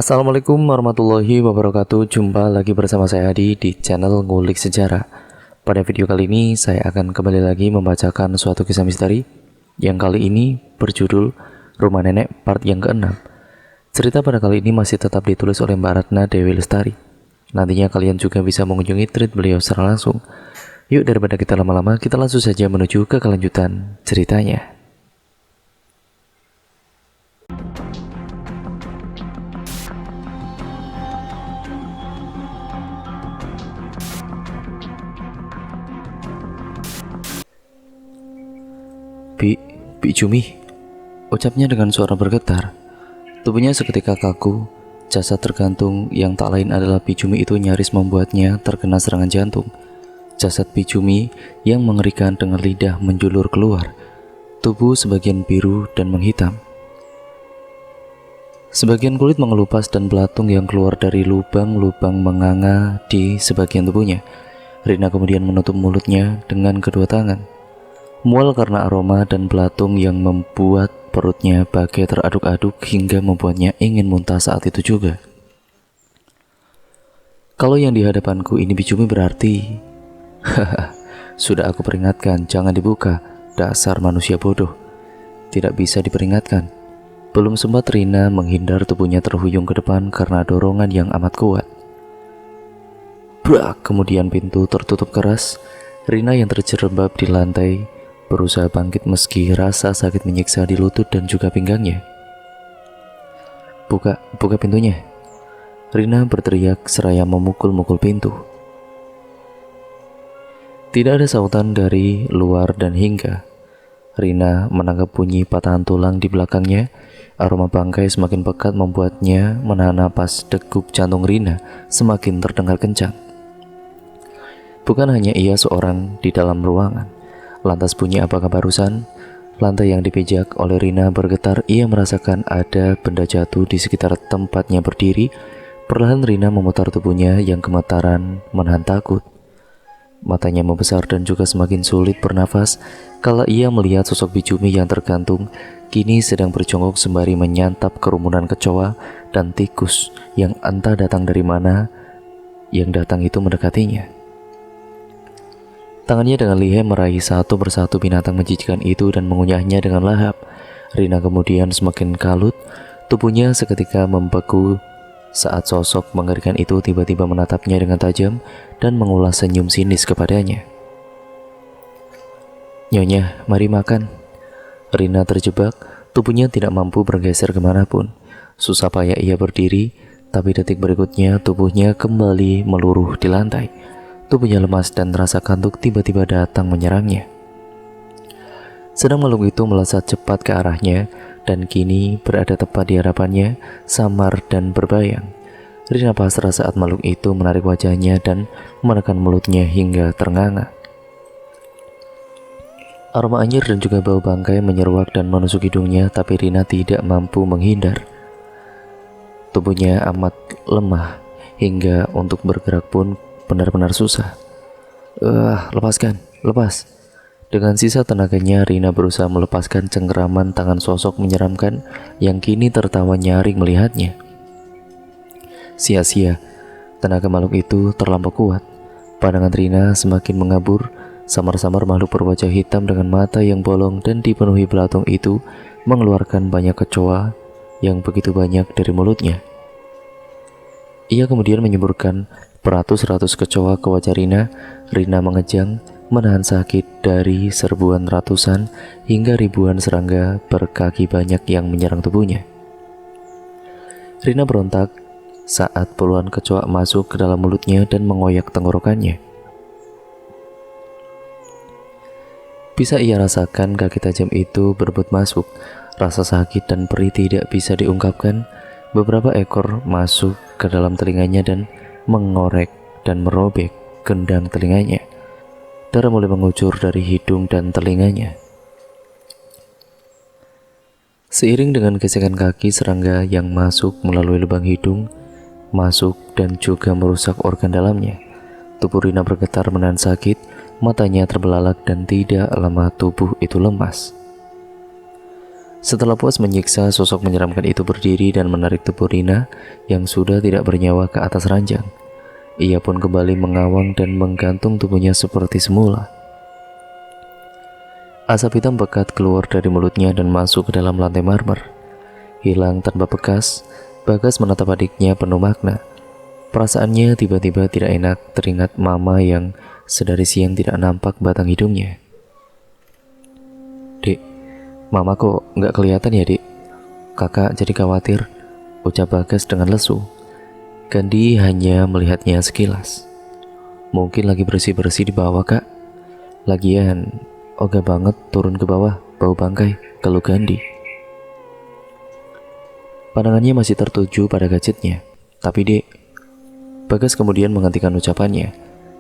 Assalamualaikum warahmatullahi wabarakatuh. Jumpa lagi bersama saya Adi di channel Ngulik Sejarah. Pada video kali ini saya akan kembali lagi membacakan suatu kisah misteri yang kali ini berjudul Rumah Nenek part yang ke-6. Cerita pada kali ini masih tetap ditulis oleh Mbak Ratna Dewi Lestari. Nantinya kalian juga bisa mengunjungi thread beliau secara langsung. Yuk, daripada kita lama-lama, kita langsung saja menuju ke kelanjutan ceritanya. Bi Cumi, ucapnya dengan suara bergetar. Tubuhnya seketika kaku. Jasad tergantung yang tak lain adalah Bi Cumi itu nyaris membuatnya terkena serangan jantung. Jasad Bi Cumi yang mengerikan dengan lidah menjulur keluar. Tubuh sebagian biru dan menghitam. Sebagian kulit mengelupas dan belatung yang keluar dari lubang-lubang menganga di sebagian tubuhnya. Rina kemudian menutup mulutnya dengan kedua tangan. Mual karena aroma dan belatung yang membuat perutnya bagai teraduk-aduk hingga membuatnya ingin muntah saat itu juga. Kalau yang di hadapanku ini Bi Cumi berarti... Haha, sudah aku peringatkan, jangan dibuka, dasar manusia bodoh. Tidak bisa diperingatkan. Belum sempat Rina menghindar, tubuhnya terhuyung ke depan karena dorongan yang amat kuat. Brak, kemudian pintu tertutup keras. Rina yang terjerembab di lantai berusaha bangkit meski rasa sakit menyiksa di lutut dan juga pinggangnya. Buka pintunya. Rina berteriak seraya memukul-mukul pintu. Tidak ada sautan dari luar dan hingga Rina menangkap bunyi patahan tulang di belakangnya. Aroma bangkai semakin pekat membuatnya menahan napas. Degup jantung Rina semakin terdengar kencang. Bukan hanya ia seorang di dalam ruangan. Lantas bunyi apakah barusan? Lantai yang dipijak oleh Rina bergetar. Ia merasakan ada benda jatuh di sekitar tempatnya berdiri. Perlahan Rina memutar tubuhnya yang gemetaran menahan takut. Matanya membesar dan juga semakin sulit bernafas kala ia melihat sosok Bi Cumi yang tergantung kini sedang berjongkok sembari menyantap kerumunan kecoa dan tikus yang entah datang dari mana. Yang datang itu mendekatinya. Tangannya dengan lihai meraih satu persatu binatang menjijikan itu dan mengunyahnya dengan lahap. Rina kemudian semakin kalut. Tubuhnya seketika membeku saat sosok mengerikan itu tiba-tiba menatapnya dengan tajam dan mengulas senyum sinis kepadanya. Nyonya, mari makan. Rina terjebak, tubuhnya tidak mampu bergeser kemanapun. Susah payah ia berdiri, tapi detik berikutnya tubuhnya kembali meluruh di lantai. Tubuhnya lemas dan rasa kantuk tiba-tiba datang menyerangnya. Sedang makhluk itu melesat cepat ke arahnya dan kini berada tepat di hadapannya, samar dan berbayang. Rina pasrah saat makhluk itu menarik wajahnya dan menekan mulutnya hingga ternganga. Aroma anyir dan juga bau bangkai menyeruak dan menusuk hidungnya, tapi Rina tidak mampu menghindar. Tubuhnya amat lemah hingga untuk bergerak pun benar-benar susah. Lepas. Dengan sisa tenaganya Rina berusaha melepaskan cengkeraman tangan sosok menyeramkan yang kini tertawa nyaring melihatnya. Sia-sia, tenaga makhluk itu terlampau kuat. Pandangan Rina semakin mengabur. Samar-samar makhluk berwajah hitam dengan mata yang bolong dan dipenuhi belatung itu mengeluarkan banyak kecoa yang begitu banyak dari mulutnya. Ia kemudian menyemburkan beratus-ratus kecoa ke wajah Rina. Rina mengejang, menahan sakit dari serbuan ratusan hingga ribuan serangga berkaki banyak yang menyerang tubuhnya. Rina berontak saat puluhan kecoa masuk ke dalam mulutnya dan mengoyak tenggorokannya. Bisa ia rasakan kaki tajam itu berebut masuk. Rasa sakit dan perih tidak bisa diungkapkan. Beberapa ekor masuk ke dalam telinganya dan mengorek dan merobek gendang telinganya. Darah mulai mengucur dari hidung dan telinganya. Seiring dengan gesekan kaki serangga yang masuk melalui lubang hidung, masuk dan juga merusak organ dalamnya. Tubuh Rina bergetar menahan sakit, matanya terbelalak dan tidak lama tubuh itu lemas. Setelah puas menyiksa, sosok menyeramkan itu berdiri dan menarik tubuh Rina yang sudah tidak bernyawa ke atas ranjang. Ia pun kembali mengawang dan menggantung tubuhnya seperti semula. Asap hitam pekat keluar dari mulutnya dan masuk ke dalam lantai marmer. Hilang tanpa bekas, Bagas menatap adiknya penuh makna. Perasaannya tiba-tiba tidak enak teringat mama yang sedari siang tidak nampak batang hidungnya. "Dek, mama kok nggak kelihatan ya, Dek? Kakak jadi khawatir," ucap Bagas dengan lesu. Gandhi hanya melihatnya sekilas. "Mungkin lagi bersih-bersih di bawah, Kak. Lagian, ogah banget turun ke bawah, bau bangkai," keluh Gandhi. Pandangannya masih tertuju pada gadgetnya. "Tapi Dek," Bagas kemudian menghentikan ucapannya.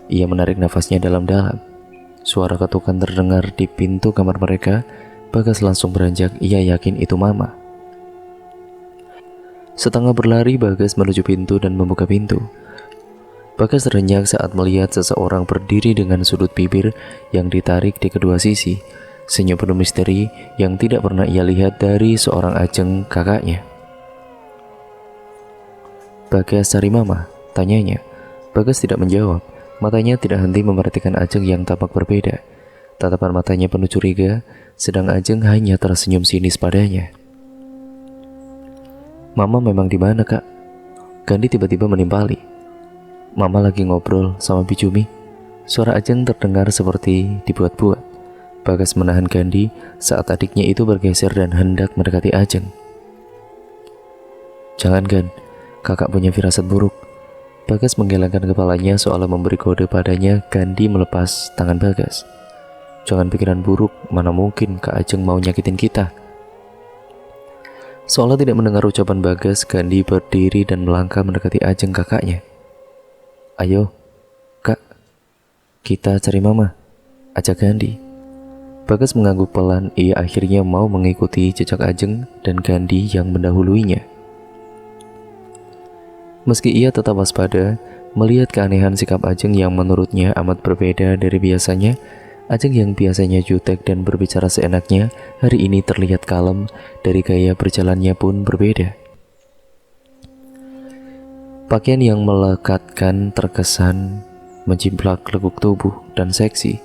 Ia menarik nafasnya dalam-dalam. Suara ketukan terdengar di pintu kamar mereka. Bagas langsung beranjak, ia yakin itu mama. Setengah berlari, Bagas menuju pintu dan membuka pintu. Bagas terenyak saat melihat seseorang berdiri dengan sudut bibir yang ditarik di kedua sisi. Senyum penuh misteri yang tidak pernah ia lihat dari seorang Ajeng, kakaknya. "Bagas cari mama?" tanyanya. Bagas tidak menjawab. Matanya tidak henti memperhatikan Ajeng yang tampak berbeda. Tatapan matanya penuh curiga, sedang Ajeng hanya tersenyum sinis padanya. "Mama memang di mana, Kak?" Gandhi tiba-tiba menimpali. "Mama lagi ngobrol sama Bijumi." Suara Ajeng terdengar seperti dibuat-buat. Bagas menahan Gandhi saat adiknya itu bergeser dan hendak mendekati Ajeng. "Jangan, Gan, kakak punya firasat buruk." Bagas menggelengkan kepalanya seolah memberi kode padanya. Gandhi melepas tangan Bagas. "Jangan pikiran buruk, mana mungkin Kak Ajeng mau nyakitin kita." Seolah tidak mendengar ucapan Bagas, Gandhi berdiri dan melangkah mendekati Ajeng, kakaknya. "Ayo, Kak, kita cari mama," ajak Gandhi. Bagas mengangguk pelan. Ia akhirnya mau mengikuti jejak Ajeng dan Gandhi yang mendahuluinya. Meski ia tetap waspada, melihat keanehan sikap Ajeng yang menurutnya amat berbeda dari biasanya, Ajeng yang biasanya jutek dan berbicara seenaknya, hari ini terlihat kalem, dari gaya berjalannya pun berbeda. Pakaian yang melekatkan terkesan menjiplak lekuk tubuh dan seksi.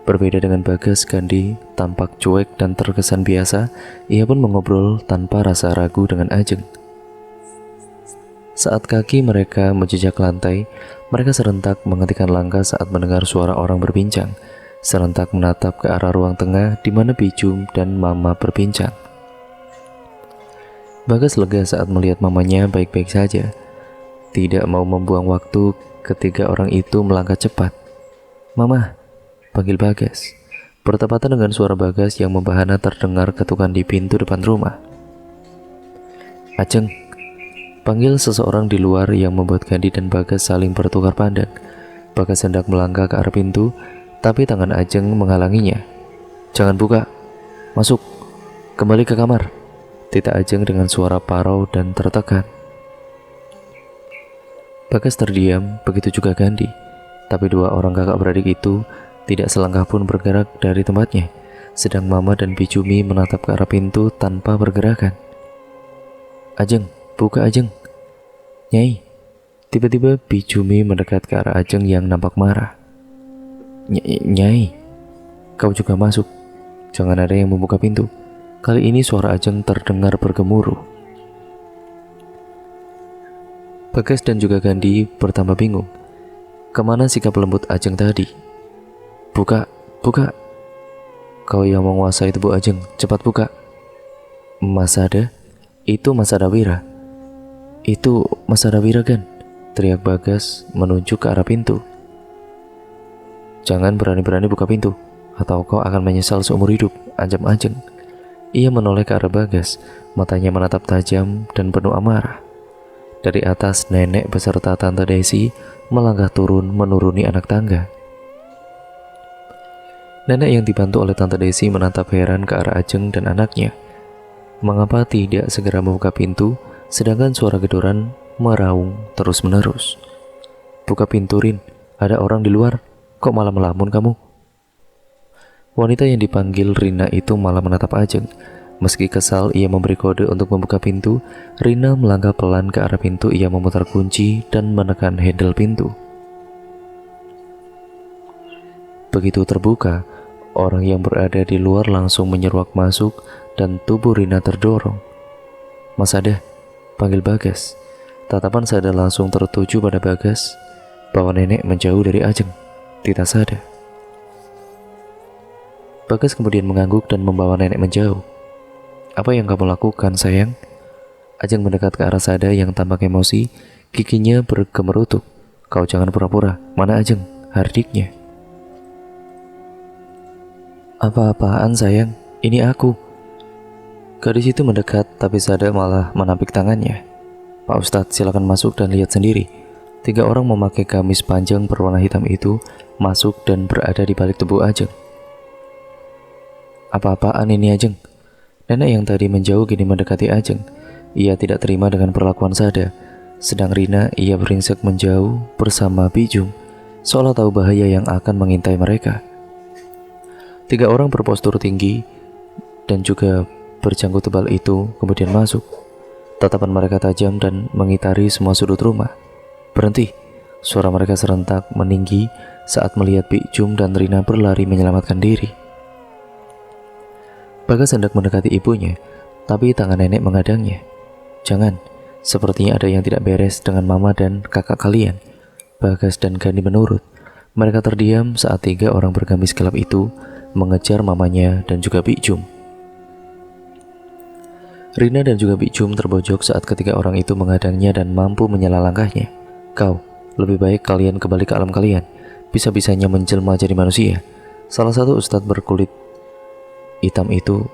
Berbeda dengan Bagas, Gandhi tampak cuek dan terkesan biasa. Ia pun mengobrol tanpa rasa ragu dengan Ajeng. Saat kaki mereka menjejak lantai, mereka serentak menghentikan langkah saat mendengar suara orang berbincang. Serentak menatap ke arah ruang tengah di mana Bijum dan Mama berbincang. Bagas lega saat melihat mamanya baik-baik saja. Tidak mau membuang waktu, ketiga orang itu melangkah cepat. "Mama," panggil Bagas. Bertepatan dengan suara Bagas yang membahana terdengar ketukan di pintu depan rumah. "Ajeng," panggil seseorang di luar yang membuat Gandhi dan Bagas saling bertukar pandang. Bagas hendak melangkah ke arah pintu, tapi tangan Ajeng menghalanginya. "Jangan buka, masuk, kembali ke kamar," titah Ajeng dengan suara parau dan tertekan. Bagas terdiam, begitu juga Gandhi. Tapi dua orang kakak beradik itu tidak selangkah pun bergerak dari tempatnya, sedang Mama dan Bijumi menatap ke arah pintu tanpa bergerakan. "Ajeng, buka Ajeng." "Nyai." Tiba-tiba Bijumi mendekat ke arah Ajeng yang nampak marah. Nyai, kau juga masuk. Jangan ada yang membuka pintu." Kali ini suara Ajeng terdengar bergemuruh. Bagas dan juga Gandhi bertambah bingung. Kemana sikap lembut Ajeng tadi? "Buka, buka. Kau yang menguasai tubuh Ajeng, cepat buka." "Mas Ada? Itu Mas Adawira." "Itu Mas Adawira kan?" teriak Bagas menunjuk ke arah pintu. "Jangan berani-berani buka pintu, atau kau akan menyesal seumur hidup," ancam Ajeng. Ia menoleh ke arah Bagas, matanya menatap tajam dan penuh amarah. Dari atas, nenek beserta Tante Desi melangkah turun menuruni anak tangga. Nenek yang dibantu oleh Tante Desi menatap heran ke arah Ajeng dan anaknya. Mengapa tidak segera membuka pintu, sedangkan suara gedoran meraung terus-menerus. "Buka pintu, Rin, ada orang di luar. Kok malah melamun kamu?" Wanita yang dipanggil Rina itu malah menatap Ajeng. Meski kesal, ia memberi kode untuk membuka pintu. Rina melangkah pelan ke arah pintu. Ia memutar kunci dan menekan handle pintu. Begitu terbuka, orang yang berada di luar langsung menyeruak masuk dan tubuh Rina terdorong. "Mas Sada, panggil Bagas." Tatapan Sada langsung tertuju pada Bagas. Bahwa nenek menjauh dari Ajeng, tidak Sada. Bagas kemudian mengangguk dan membawa nenek menjauh. "Apa yang kamu lakukan, sayang?" Ajeng mendekat ke arah Sada yang tampak emosi. Giginya bergemerutuk. "Kau jangan pura-pura. Mana Ajeng, hardiknya?" "Apa-apaan sayang, ini aku." Gadis itu mendekat, tapi Sada malah menampik tangannya. "Pak Ustadz, silakan masuk dan lihat sendiri." 3 orang memakai gamis panjang berwarna hitam itu masuk dan berada di balik tubuh Ajeng. "Apa-apaan ini Ajeng?" Nenek yang tadi menjauh kini mendekati Ajeng. Ia tidak terima dengan perlakuan Sada. Sedang Rina, ia beringsek menjauh bersama Bijum, seolah tahu bahaya yang akan mengintai mereka. 3 orang berpostur tinggi dan juga berjanggut tebal itu kemudian masuk. Tatapan mereka tajam dan mengitari semua sudut rumah. "Berhenti!" Suara mereka serentak meninggi saat melihat Bijum dan Rina berlari menyelamatkan diri. Bagas hendak mendekati ibunya, tapi tangan nenek menghadangnya. "Jangan, sepertinya ada yang tidak beres dengan mama dan kakak kalian." Bagas dan Gani menurut. Mereka terdiam saat 3 orang bergamis gelap itu mengejar mamanya dan juga Bijum. Rina dan juga Bijum terbojok saat ketiga orang itu menghadangnya dan mampu menyela langkahnya. "Kau, lebih baik kalian kembali ke alam kalian. Bisa-bisanya menjelma jadi manusia." Salah satu ustadz berkulit hitam itu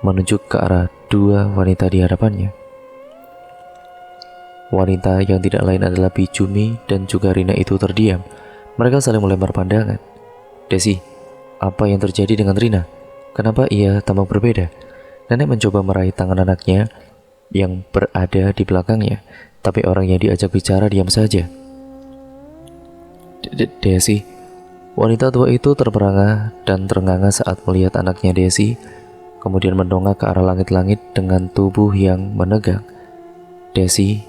menunjuk ke arah 2 wanita di hadapannya. Wanita yang tidak lain adalah Bijumi dan juga Rina itu terdiam. Mereka saling melempar pandangan. "Desi, apa yang terjadi dengan Rina? Kenapa ia tampak berbeda?" Nenek mencoba meraih tangan anaknya yang berada di belakangnya, tapi orang yang diajak bicara diam saja. "Desi." Wanita tua itu terperangah dan terengah saat melihat anaknya Desi, kemudian mendongak ke arah langit-langit dengan tubuh yang menegang. Desi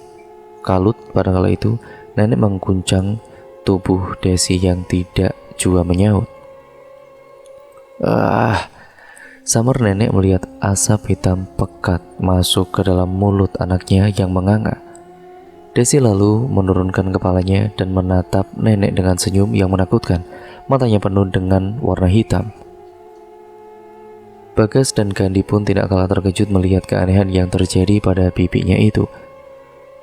kalut pada kala itu. Nenek mengguncang tubuh Desi yang tidak jua menyaut. Samar nenek melihat asap hitam pekat masuk ke dalam mulut anaknya yang menganga. Desi lalu menurunkan kepalanya dan menatap nenek dengan senyum yang menakutkan. Matanya penuh dengan warna hitam. Bagas dan Gandhi pun tidak kalah terkejut melihat keanehan yang terjadi pada bibinya itu.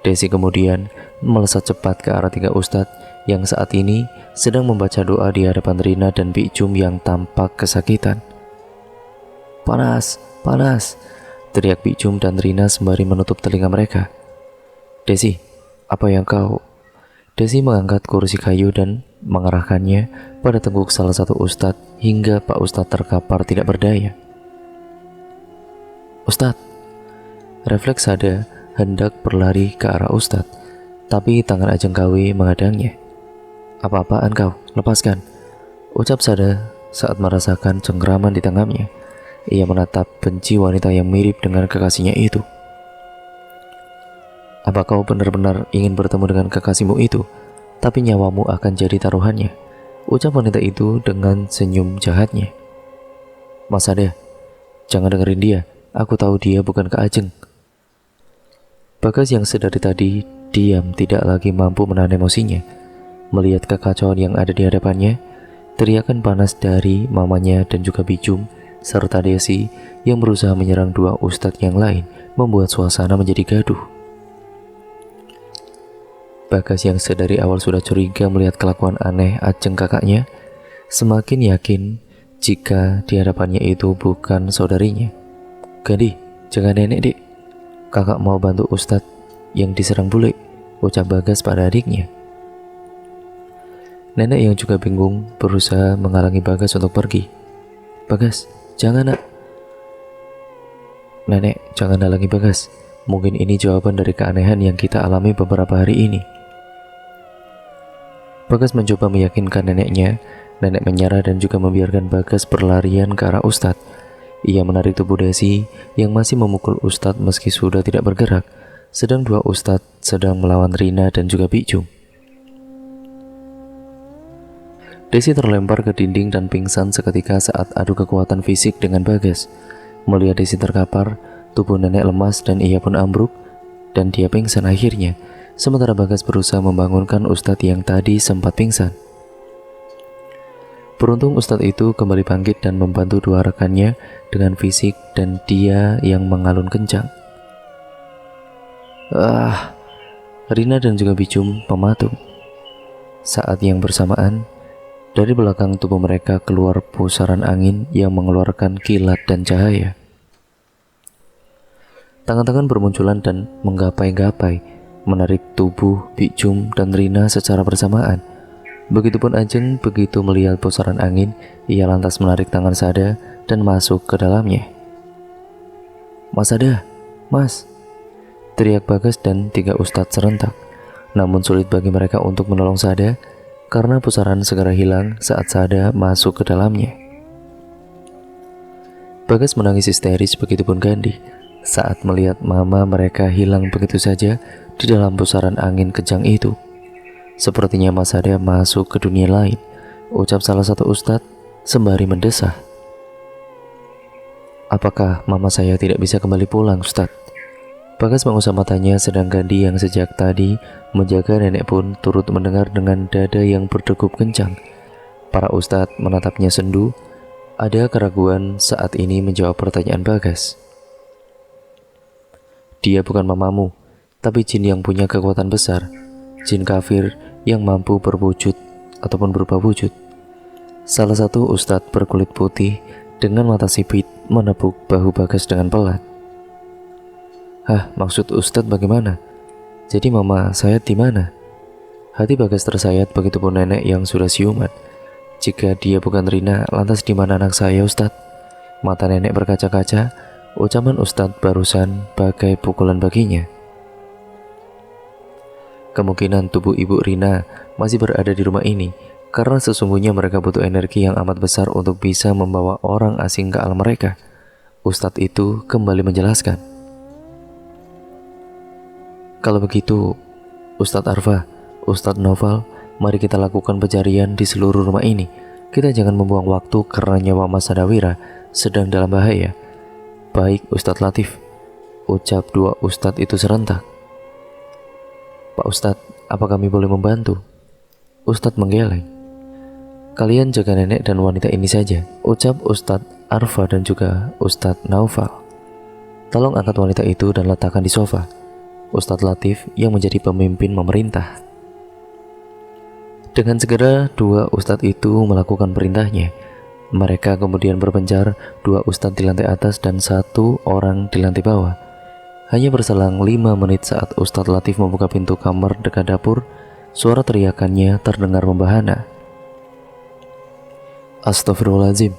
Desi kemudian melesat cepat ke arah 3 ustadz yang saat ini sedang membaca doa di hadapan Rina dan Bijum yang tampak kesakitan. "Panas, panas!" teriak Bijum dan Rina sembari menutup telinga mereka. "Desi, apa yang kau..." Desi mengangkat kursi kayu dan mengarahkannya pada tengkuk salah satu ustadz hingga Pak Ustadz terkapar tidak berdaya. "Ustadz!" Refleks Sada hendak berlari ke arah ustadz, tapi tangan Ajeng Kawi menghadangnya. "Apa-apaan kau? Lepaskan!" ucap Sada saat merasakan cengkraman di tangannya. Ia menatap benci wanita yang mirip dengan kekasihnya itu. "Apa kau benar-benar ingin bertemu dengan kekasihmu itu? Tapi nyawamu akan jadi taruhannya," ucap wanita itu dengan senyum jahatnya. "Mas Sada, jangan dengerin dia. Aku tahu dia bukan Kak Ajeng." Bagas yang sedari tadi diam tidak lagi mampu menahan emosinya. Melihat kekacauan yang ada di hadapannya, teriakan panas dari mamanya dan juga Bijum serta Desi yang berusaha menyerang 2 ustadz yang lain membuat suasana menjadi gaduh. Bagas yang sedari awal sudah curiga melihat kelakuan aneh Ajeng kakaknya, semakin yakin jika di hadapannya itu bukan saudarinya. "Gandhi, jangan nenek dek. Kakak mau bantu ustadz yang diserang bule," ucap Bagas pada adiknya. Nenek yang juga bingung berusaha menghalangi Bagas untuk pergi. "Bagas, jangan nak." "Nenek, jangan halangi Bagas. Mungkin ini jawaban dari keanehan yang kita alami beberapa hari ini." Bagas mencoba meyakinkan neneknya. Nenek menyerah dan juga membiarkan Bagas berlarian ke arah ustadz. Ia menarik tubuh Desi yang masih memukul Ustadz meski sudah tidak bergerak, sedang dua Ustadz sedang melawan Rina dan juga Bikjum. Desi terlempar ke dinding dan pingsan seketika saat adu kekuatan fisik dengan Bagas. Melihat Desi terkapar, tubuh nenek lemas dan ia pun ambruk dan dia pingsan akhirnya, sementara Bagas berusaha membangunkan Ustadz yang tadi sempat pingsan. Beruntung Ustadz itu kembali bangkit dan membantu dua rekannya dengan fisik dan dia yang mengalun kencang. Rina dan juga Bikjum mematung. Saat yang bersamaan, dari belakang tubuh mereka keluar pusaran angin yang mengeluarkan kilat dan cahaya. Tangan-tangan bermunculan dan menggapai-gapai, menarik tubuh Bikjum dan Rina secara bersamaan. Begitupun Ajeng begitu melihat pusaran angin, ia lantas menarik tangan Sada dan masuk ke dalamnya. "Mas Sada, Mas!" teriak Bagas dan tiga ustadz serentak. Namun sulit bagi mereka untuk menolong Sada karena pusaran segera hilang saat Sada masuk ke dalamnya. Bagas menangis histeris, begitupun Gandhi saat melihat mama mereka hilang begitu saja di dalam pusaran angin kencang itu. Sepertinya Mas Sada masuk ke dunia lain, ucap salah satu ustadz sembari mendesah. "Apakah mama saya tidak bisa kembali pulang, Ustadz?" Bagas mengusap matanya, sedang Gandhi yang sejak tadi menjaga nenek pun turut mendengar dengan dada yang berdegup kencang. Para ustadz menatapnya sendu, ada keraguan saat ini menjawab pertanyaan Bagas. "Dia bukan mamamu, tapi jin yang punya kekuatan besar, jin kafir yang mampu berwujud ataupun berubah wujud." Salah satu ustadz berkulit putih dengan mata sipit menepuk bahu Bagas dengan pelan. "Hah, maksud ustadz bagaimana? Jadi mama saya di mana?" Hati Bagas tersayat, begitupun nenek yang sudah siuman. "Jika dia bukan Rina, lantas di mana anak saya, Ustadz?" Mata nenek berkaca-kaca, ucapan ustadz barusan bagai pukulan baginya. Kemungkinan tubuh ibu Rina masih berada di rumah ini karena sesungguhnya mereka butuh energi yang amat besar untuk bisa membawa orang asing ke alam mereka. Ustadz itu kembali menjelaskan. "Kalau begitu, Ustadz Arfa, Ustadz Noval, mari kita lakukan pencarian di seluruh rumah ini. Kita jangan membuang waktu karena nyawa Mas Sadawira sedang dalam bahaya." "Baik, Ustadz Latif," ucap dua ustadz itu serentak. "Pak Ustadz, apa kami boleh membantu?" Ustadz menggeleng. "Kalian jaga nenek dan wanita ini saja," ucap Ustadz Arfa dan juga Ustadz Naufal. "Tolong angkat wanita itu dan letakkan di sofa." Ustadz Latif yang menjadi pemimpin memerintah. Dengan segera dua ustadz itu melakukan perintahnya. Mereka kemudian berpencar, dua ustadz di lantai atas dan satu orang di lantai bawah. Hanya berselang 5 menit saat Ustadz Latif membuka pintu kamar dekat dapur, suara teriakannya terdengar membahana. "Astagfirullahaladzim,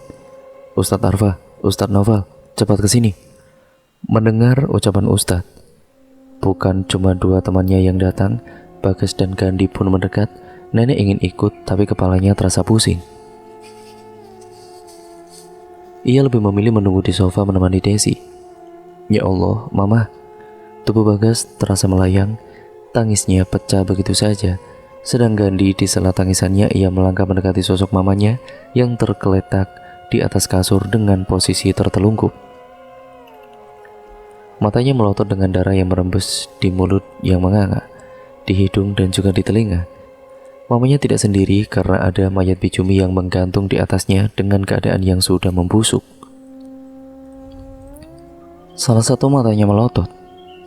Ustadz Arfa, Ustadz Noval, cepat ke sini." Mendengar ucapan Ustadz, bukan cuma dua temannya yang datang, Bagas dan Gandhi pun mendekat. Nenek ingin ikut, tapi kepalanya terasa pusing. Ia lebih memilih menunggu di sofa menemani Desi. "Ya Allah, Mama." Tubuh Bagas terasa melayang, tangisnya pecah begitu saja. Sedang Gandhi di sela tangisannya, ia melangkah mendekati sosok mamanya yang tergeletak di atas kasur dengan posisi tertelungkup. Matanya melotot dengan darah yang merembes di mulut yang menganga, di hidung dan juga di telinga. Mamanya tidak sendiri karena ada mayat Bicumi yang menggantung di atasnya dengan keadaan yang sudah membusuk. Salah satu matanya melotot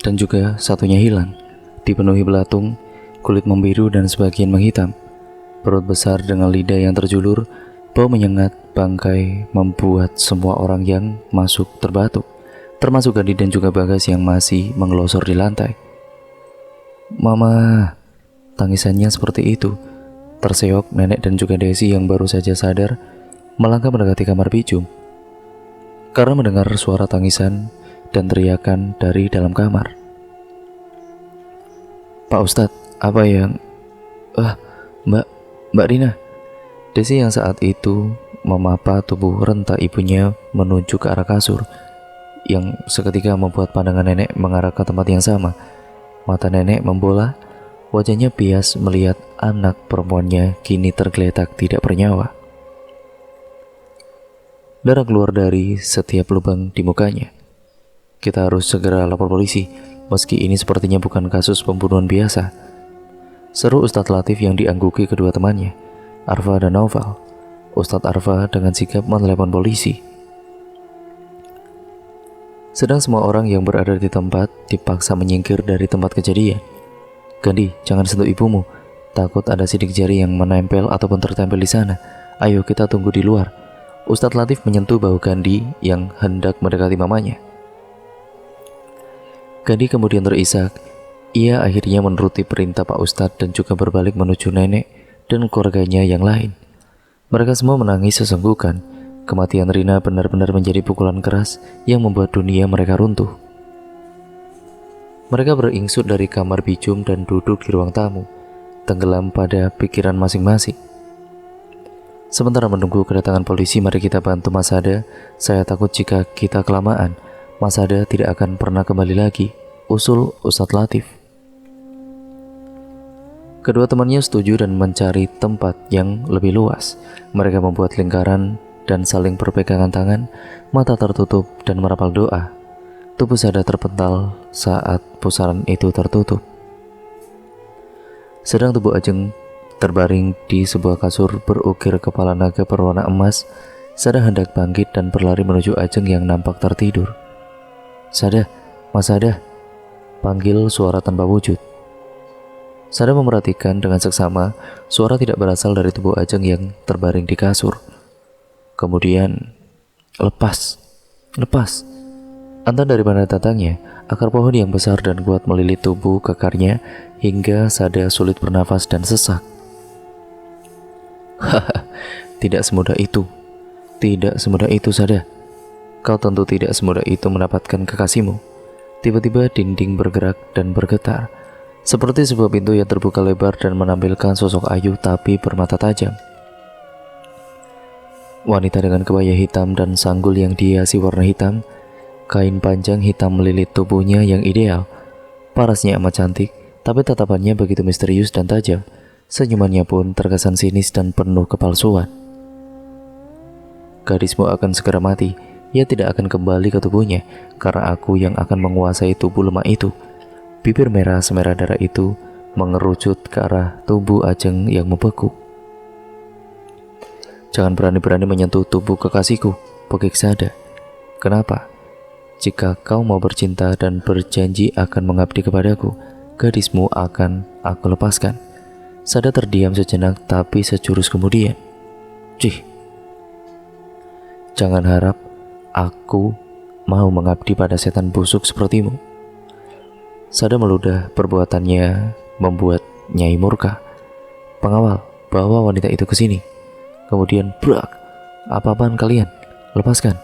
dan juga satunya hilang, dipenuhi belatung, kulit membiru dan sebagian menghitam. Perut besar dengan lidah yang terjulur, bau menyengat bangkai membuat semua orang yang masuk terbatuk, termasuk Gandhi dan juga Bagas yang masih mengelosor di lantai. "Mama!" Tangisannya seperti itu. Terseok nenek dan juga Desi yang baru saja sadar melangkah mendekati kamar Bicum karena mendengar suara tangisan dan teriakan dari dalam kamar. "Pak Ustadz, apa yang... Mbak Rina." Desi yang saat itu memapa tubuh renta ibunya menuju ke arah kasur, yang seketika membuat pandangan nenek mengarah ke tempat yang sama. Mata nenek membola, wajahnya bias melihat anak perempuannya kini tergeletak tidak bernyawa. Darah keluar dari setiap lubang di mukanya. Kita harus segera lapor polisi, meski ini sepertinya bukan kasus pembunuhan biasa, seru Ustadz Latif yang diangguki kedua temannya, Arfa dan Naufal. Ustadz Arfa dengan sigap menelepon polisi. Sedang semua orang yang berada di tempat dipaksa menyingkir dari tempat kejadian. Gandhi, jangan sentuh ibumu. Takut ada sidik jari yang menempel ataupun tertempel di sana. Ayo kita tunggu di luar. Ustadz Latif menyentuh bahu Gandhi yang hendak mendekati mamanya. Gandhi kemudian terisak. Ia akhirnya menuruti perintah Pak Ustadz dan juga berbalik menuju nenek dan keluarganya yang lain. Mereka semua menangis sesenggukan. Kematian Rina benar-benar menjadi pukulan keras yang membuat dunia mereka runtuh. Mereka beringsut dari kamar bijum dan duduk di ruang tamu, tenggelam pada pikiran masing-masing. Sementara menunggu kedatangan polisi, mari kita bantu Mas Sada. Saya takut jika kita kelamaan, Mas Sada tidak akan pernah kembali lagi, usul Ustadz Latif. Kedua temannya setuju dan mencari tempat yang lebih luas. Mereka membuat lingkaran dan saling berpegangan tangan, mata tertutup dan merapal doa. Tubuh Sada terpental saat pusaran itu tertutup. Sedang tubuh Ajeng terbaring di sebuah kasur berukir kepala naga berwarna emas. Sada hendak bangkit dan berlari menuju Ajeng yang nampak tertidur. Sada, Mas Sada, panggil suara tanpa wujud. Sada memerhatikan dengan seksama, suara tidak berasal dari tubuh Ajeng yang terbaring di kasur. Kemudian, lepas. Entah dari mana datangnya, akar pohon yang besar dan kuat melilit tubuh kekarnya hingga Sada sulit bernafas dan sesak. Haha, tidak semudah itu Sada. Kau tentu tidak semudah itu mendapatkan kekasihmu. Tiba-tiba dinding bergerak dan bergetar, seperti sebuah pintu yang terbuka lebar dan menampilkan sosok ayu tapi bermata tajam. Wanita dengan kebaya hitam dan sanggul yang dihiasi warna hitam, kain panjang hitam melilit tubuhnya yang ideal. Parasnya amat cantik, tapi tatapannya begitu misterius dan tajam. Senyumannya pun terkesan sinis dan penuh kepalsuan. Gadismu akan segera mati. Ia tidak akan kembali ke tubuhnya, karena aku yang akan menguasai tubuh lemah itu. Bibir merah semerah darah itu mengerucut ke arah tubuh Ajeng yang membeku. Jangan berani-berani menyentuh tubuh kekasihku, pekik Sada. Kenapa? Jika kau mau bercinta dan berjanji akan mengabdi kepadaku, gadismu akan aku lepaskan. Sada terdiam sejenak, tapi sejurus kemudian, Cih, jangan harap aku mau mengabdi pada setan busuk sepertimu. Sada meludah, perbuatannya membuat Nyai murka. Pengawal, bawa wanita itu ke sini. Kemudian brak, apa-apaan kalian? Lepaskan.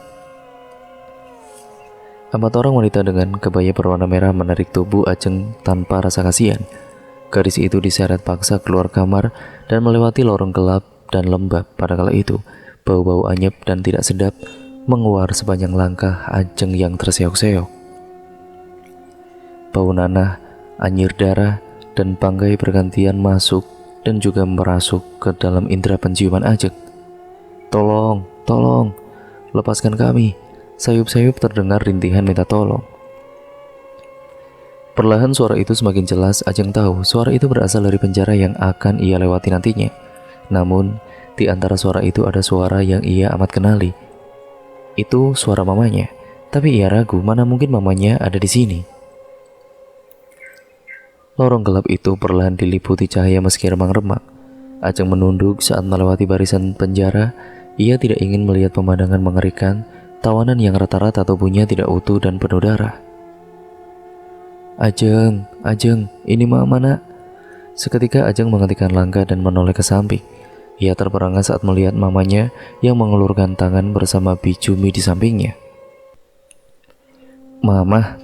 4 orang wanita dengan kebaya berwarna merah menarik tubuh Ajeng tanpa rasa kasihan. Gadis itu diseret paksa keluar kamar dan melewati lorong gelap dan lembab. Pada kala itu, bau-bau anyep dan tidak sedap menguar sepanjang langkah Ajeng yang terseok-seok. Bau nanah, anyir darah, dan bangkai bergantian masuk dan juga merasuk ke dalam indera penciuman Ajeng. Tolong, lepaskan kami. Sayup-sayup terdengar rintihan minta tolong. Perlahan suara itu semakin jelas. Ajeng tahu suara itu berasal dari penjara yang akan ia lewati nantinya. Namun, di antara suara itu ada suara yang ia amat kenali. Itu suara mamanya, tapi ia ragu mana mungkin mamanya ada di sini. Lorong gelap itu perlahan diliputi cahaya meski remang-remang. Ajeng menunduk saat melewati barisan penjara. Ia tidak ingin melihat pemandangan mengerikan, tawanan yang rata-rata tubuhnya tidak utuh dan penuh darah. Ajeng, ini mama nak. Seketika Ajeng menghentikan langkah dan menoleh ke samping. Ia terperangah saat melihat mamanya yang mengulurkan tangan bersama Bijumi di sampingnya. Mama.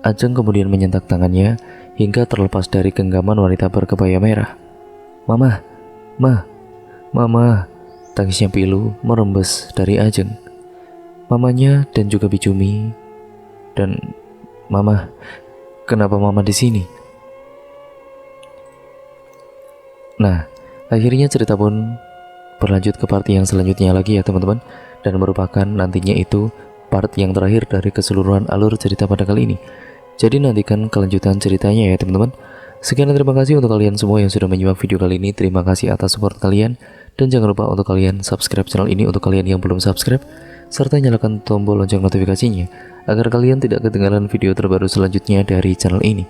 Ajeng kemudian menyentak tangannya hingga terlepas dari genggaman wanita berkebaya merah. Mama. Tangisnya pilu merembes dari Ajeng, mamanya dan juga Bicumi. Dan Mama, kenapa Mama di sini? Nah, akhirnya cerita pun berlanjut ke part yang selanjutnya lagi ya teman-teman, dan merupakan nantinya itu part yang terakhir dari keseluruhan alur cerita pada kali ini. Jadi nantikan kelanjutan ceritanya ya teman-teman. Sekian dan terima kasih untuk kalian semua yang sudah menyimak video kali ini. Terima kasih atas support kalian. Dan jangan lupa untuk kalian subscribe channel ini untuk kalian yang belum subscribe, serta nyalakan tombol lonceng notifikasinya agar kalian tidak ketinggalan video terbaru selanjutnya dari channel ini.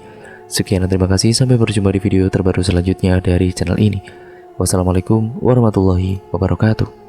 Sekian dan terima kasih, sampai berjumpa di video terbaru selanjutnya dari channel ini. Wassalamualaikum warahmatullahi wabarakatuh.